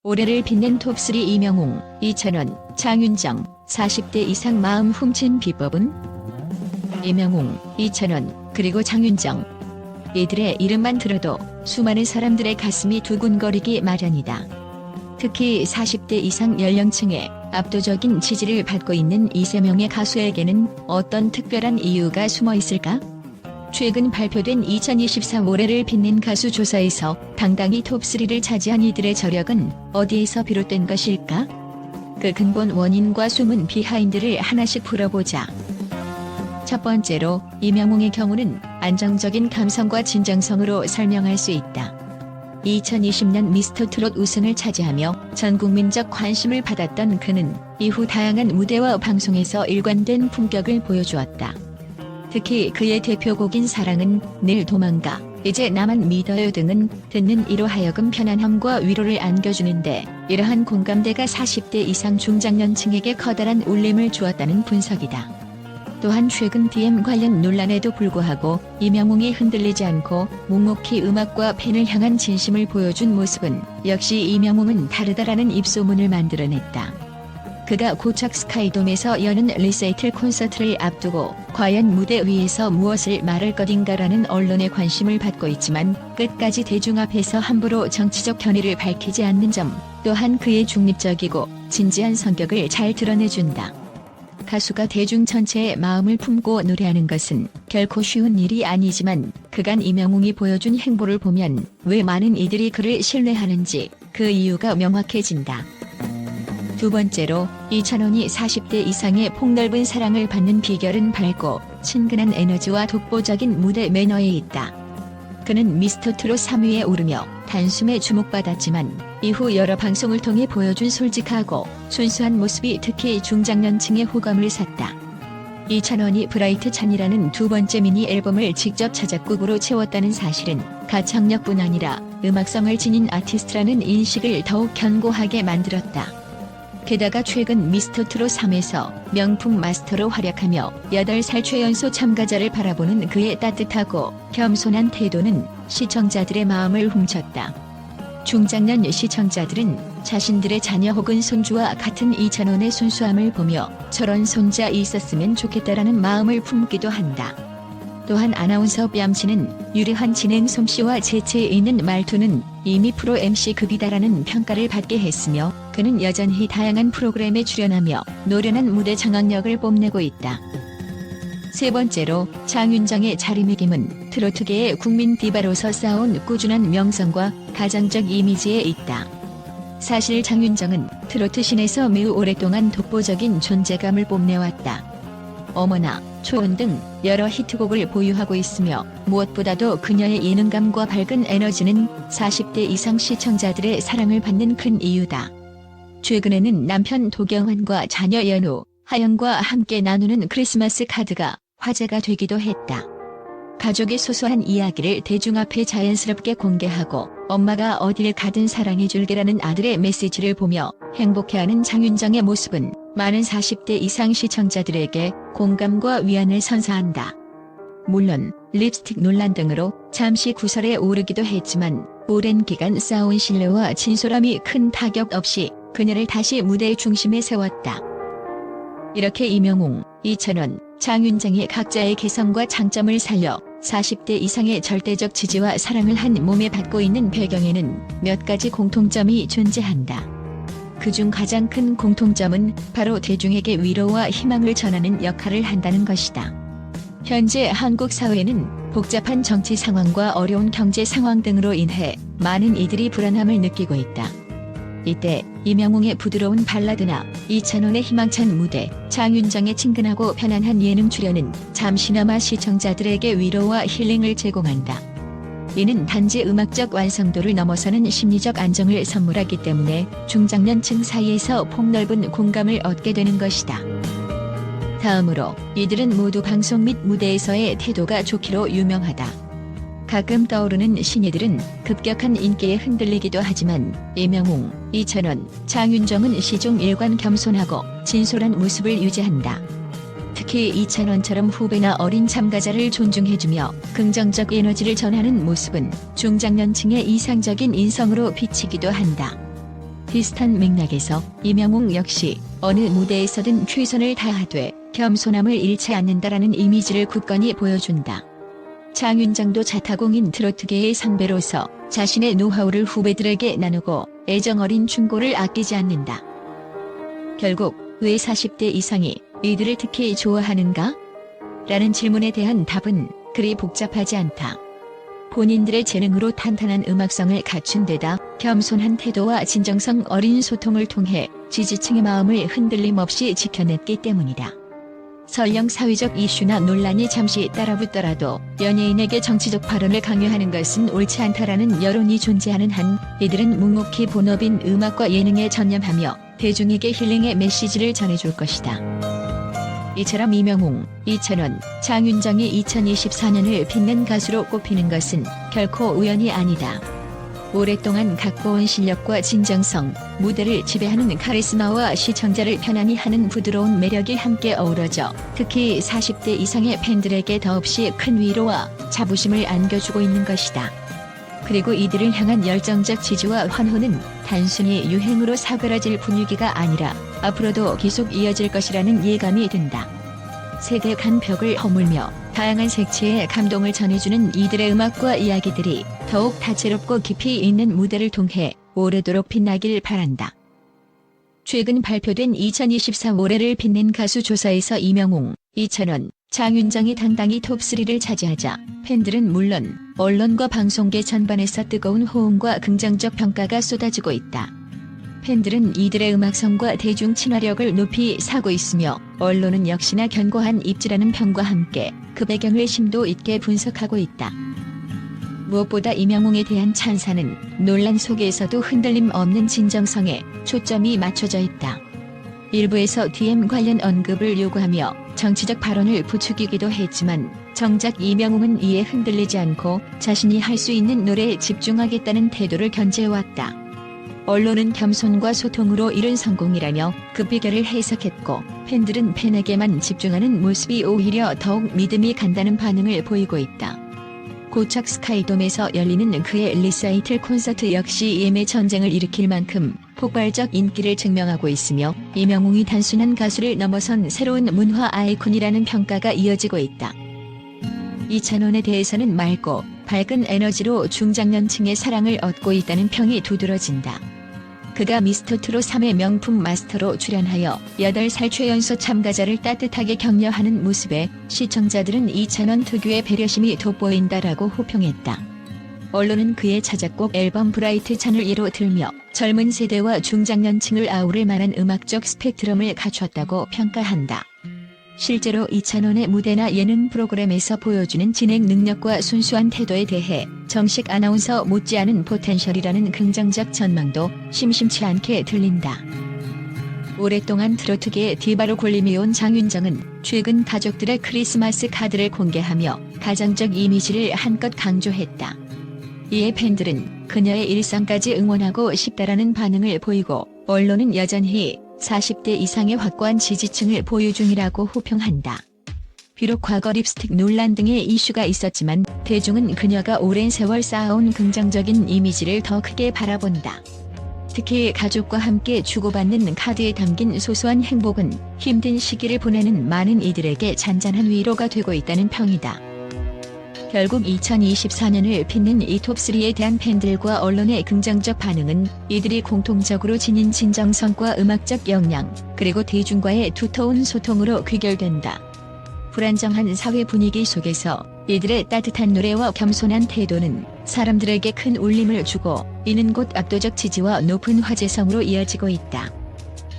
올해를 빛낸 톱3 이명웅, 이찬원, 장윤정, 40대 이상 마음 훔친 비법은? 이명웅, 이찬원, 그리고 장윤정. 이들의 이름만 들어도 수많은 사람들의 가슴이 두근거리기 마련이다. 특히 40대 이상 연령층에 압도적인 지지를 받고 있는 이 세 명의 가수에게는 어떤 특별한 이유가 숨어 있을까? 최근 발표된 2024 올해를 빛낸 가수 조사에서 당당히 톱3를 차지한 이들의 저력은 어디에서 비롯된 것일까? 그 근본 원인과 숨은 비하인드를 하나씩 풀어보자. 첫 번째로 이명웅의 경우는 안정적인 감성과 진정성으로 설명할 수 있다. 2020년 미스터트롯 우승을 차지하며 전국민적 관심을 받았던 그는 이후 다양한 무대와 방송에서 일관된 품격을 보여주었다. 특히 그의 대표곡인 사랑은, 늘 도망가, 이제 나만 믿어요 등은 듣는 이로 하여금 편안함과 위로를 안겨주는데 이러한 공감대가 40대 이상 중장년층에게 커다란 울림을 주었다는 분석이다. 또한 최근 DM 관련 논란에도 불구하고 이명웅이 흔들리지 않고 묵묵히 음악과 팬을 향한 진심을 보여준 모습은 역시 이명웅은 다르다라는 입소문을 만들어냈다. 그가 고척 스카이돔에서 여는 리사이틀 콘서트를 앞두고 과연 무대 위에서 무엇을 말할 것인가라는 언론의 관심을 받고 있지만 끝까지 대중 앞에서 함부로 정치적 견해를 밝히지 않는 점 또한 그의 중립적이고 진지한 성격을 잘 드러내준다. 가수가 대중 전체의 마음을 품고 노래하는 것은 결코 쉬운 일이 아니지만 그간 이명웅이 보여준 행보를 보면 왜 많은 이들이 그를 신뢰하는지 그 이유가 명확해진다. 두 번째로 이찬원이 40대 이상의 폭넓은 사랑을 받는 비결은 밝고 친근한 에너지와 독보적인 무대 매너에 있다. 그는 미스터트롯 3위에 오르며 단숨에 주목받았지만 이후 여러 방송을 통해 보여준 솔직하고 순수한 모습이 특히 중장년층의 호감을 샀다. 이찬원이 브라이트 찬이라는 두 번째 미니 앨범을 직접 자작곡으로 채웠다는 사실은 가창력뿐 아니라 음악성을 지닌 아티스트라는 인식을 더욱 견고하게 만들었다. 게다가 최근 미스터트롯 3에서 명품 마스터로 활약하며 8살 최연소 참가자를 바라보는 그의 따뜻하고 겸손한 태도는 시청자들의 마음을 훔쳤다. 중장년 시청자들은 자신들의 자녀 혹은 손주와 같은 이찬원의 순수함을 보며 저런 손자 있었으면 좋겠다라는 마음을 품기도 한다. 또한 아나운서 뺨치는 유려한 진행 솜씨와 재치 있는 말투는 이미 프로 MC급이다라는 평가를 받게 했으며 그는 여전히 다양한 프로그램에 출연하며 노련한 무대 장악력을 뽐내고 있다. 세 번째로 장윤정의 자리매김은 트로트계의 국민 디바로서 쌓아온 꾸준한 명성과 가장적 이미지에 있다. 사실 장윤정은 트로트 씬에서 매우 오랫동안 독보적인 존재감을 뽐내왔다. 어머나, 초혼 등 여러 히트곡을 보유하고 있으며 무엇보다도 그녀의 예능감과 밝은 에너지는 40대 이상 시청자들의 사랑을 받는 큰 이유다. 최근에는 남편 도경환과 자녀 연우, 하영과 함께 나누는 크리스마스 카드가 화제가 되기도 했다. 가족의 소소한 이야기를 대중 앞에 자연스럽게 공개하고 엄마가 어딜 가든 사랑해줄게라는 아들의 메시지를 보며 행복해하는 장윤정의 모습은 많은 40대 이상 시청자들에게 공감과 위안을 선사한다. 물론 립스틱 논란 등으로 잠시 구설에 오르기도 했지만 오랜 기간 쌓아온 신뢰와 진솔함이 큰 타격 없이 그녀를 다시 무대의 중심에 세웠다. 이렇게 이명웅, 이찬원, 장윤정이 각자의 개성과 장점을 살려 40대 이상의 절대적 지지와 사랑을 한 몸에 받고 있는 배경에는 몇 가지 공통점이 존재한다. 그중 가장 큰 공통점은 바로 대중에게 위로와 희망을 전하는 역할을 한다는 것이다. 현재 한국 사회는 복잡한 정치 상황과 어려운 경제 상황 등으로 인해 많은 이들이 불안함을 느끼고 있다. 이때 이명웅의 부드러운 발라드나 이찬원의 희망찬 무대, 장윤정의 친근하고 편안한 예능 출연은 잠시나마 시청자들에게 위로와 힐링을 제공한다. 이는 단지 음악적 완성도를 넘어서는 심리적 안정을 선물하기 때문에 중장년층 사이에서 폭넓은 공감을 얻게 되는 것이다. 다음으로 이들은 모두 방송 및 무대에서의 태도가 좋기로 유명하다. 가끔 떠오르는 신예들은 급격한 인기에 흔들리기도 하지만 이명웅, 이찬원, 장윤정은 시종 일관 겸손하고 진솔한 모습을 유지한다. 특히 이찬원처럼 후배나 어린 참가자를 존중해주며 긍정적 에너지를 전하는 모습은 중장년층의 이상적인 인성으로 비치기도 한다. 비슷한 맥락에서 임영웅 역시 어느 무대에서든 최선을 다하되 겸손함을 잃지 않는다라는 이미지를 굳건히 보여준다. 장윤정도 자타공인 트로트계의 선배로서 자신의 노하우를 후배들에게 나누고 애정어린 충고를 아끼지 않는다. 결국 왜 40대 이상이 이들을 특히 좋아하는가? 라는 질문에 대한 답은 그리 복잡하지 않다. 본인들의 재능으로 탄탄한 음악성을 갖춘 데다 겸손한 태도와 진정성 어린 소통을 통해 지지층의 마음을 흔들림 없이 지켜냈기 때문이다. 설령 사회적 이슈나 논란이 잠시 따라붙더라도 연예인에게 정치적 발언을 강요하는 것은 옳지 않다라는 여론이 존재하는 한 이들은 묵묵히 본업인 음악과 예능에 전념하며 대중에게 힐링의 메시지를 전해줄 것이다. 이처럼 임영웅, 이찬원, 장윤정이 2024년을 빛낸 가수로 꼽히는 것은 결코 우연이 아니다. 오랫동안 갖고온 실력과 진정성, 무대를 지배하는 카리스마와 시청자를 편안히 하는 부드러운 매력이 함께 어우러져 특히 40대 이상의 팬들에게 더없이 큰 위로와 자부심을 안겨주고 있는 것이다. 그리고 이들을 향한 열정적 지지와 환호는 단순히 유행으로 사그라질 분위기가 아니라 앞으로도 계속 이어질 것이라는 예감이 든다. 세대 간 벽을 허물며 다양한 색채의 감동을 전해주는 이들의 음악과 이야기들이 더욱 다채롭고 깊이 있는 무대를 통해 오래도록 빛나길 바란다. 최근 발표된 2024 올해를 빛낸 가수 조사에서 임영웅, 이찬원, 장윤정이 당당히 톱3를 차지하자 팬들은 물론 언론과 방송계 전반에서 뜨거운 호응과 긍정적 평가가 쏟아지고 있다. 팬들은 이들의 음악성과 대중 친화력을 높이 사고 있으며 언론은 역시나 견고한 입지라는 평과 함께 그 배경을 심도 있게 분석하고 있다. 무엇보다 임영웅에 대한 찬사는 논란 속에서도 흔들림 없는 진정성에 초점이 맞춰져 있다. 일부에서 DM 관련 언급을 요구하며 정치적 발언을 부추기기도 했지만 정작 임영웅은 이에 흔들리지 않고 자신이 할 수 있는 노래에 집중하겠다는 태도를 견지해왔다. 언론은 겸손과 소통으로 이룬 성공이라며 그 비결을 해석했고 팬들은 팬에게만 집중하는 모습이 오히려 더욱 믿음이 간다는 반응을 보이고 있다. 고척 스카이돔에서 열리는 그의 리사이틀 콘서트 역시 예매 전쟁을 일으킬 만큼 폭발적 인기를 증명하고 있으며 임영웅이 단순한 가수를 넘어선 새로운 문화 아이콘이라는 평가가 이어지고 있다. 이찬원에 대해서는 맑고 밝은 에너지로 중장년층의 사랑을 얻고 있다는 평이 두드러진다. 그가 미스터트롯 3의 명품 마스터로 출연하여 8살 최연소 참가자를 따뜻하게 격려하는 모습에 시청자들은 이찬원 특유의 배려심이 돋보인다라고 호평했다. 언론은 그의 자작곡 앨범 브라이트 찬을 예로 들며 젊은 세대와 중장년층을 아우를 만한 음악적 스펙트럼을 갖췄다고 평가한다. 실제로 이찬원의 무대나 예능 프로그램에서 보여주는 진행 능력과 순수한 태도에 대해 정식 아나운서 못지않은 포텐셜이라는 긍정적 전망도 심심치 않게 들린다. 오랫동안 트로트계의 디바로 군림해온 장윤정은 최근 가족들의 크리스마스 카드를 공개하며 가정적 이미지를 한껏 강조했다. 이에 팬들은 그녀의 일상까지 응원하고 싶다라는 반응을 보이고 언론은 여전히 40대 이상의 확고한 지지층을 보유 중이라고 호평한다. 비록 과거 립스틱 논란 등의 이슈가 있었지만 대중은 그녀가 오랜 세월 쌓아온 긍정적인 이미지를 더 크게 바라본다. 특히 가족과 함께 주고받는 카드에 담긴 소소한 행복은 힘든 시기를 보내는 많은 이들에게 잔잔한 위로가 되고 있다는 평이다. 결국 2024년을 빛낸 이 톱3에 대한 팬들과 언론의 긍정적 반응은 이들이 공통적으로 지닌 진정성과 음악적 역량, 그리고 대중과의 두터운 소통으로 귀결된다. 불안정한 사회 분위기 속에서 이들의 따뜻한 노래와 겸손한 태도는 사람들에게 큰 울림을 주고 이는 곧 압도적 지지와 높은 화제성으로 이어지고 있다.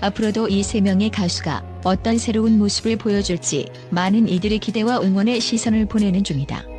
앞으로도 이 3명의 가수가 어떤 새로운 모습을 보여줄지 많은 이들의 기대와 응원의 시선을 보내는 중이다.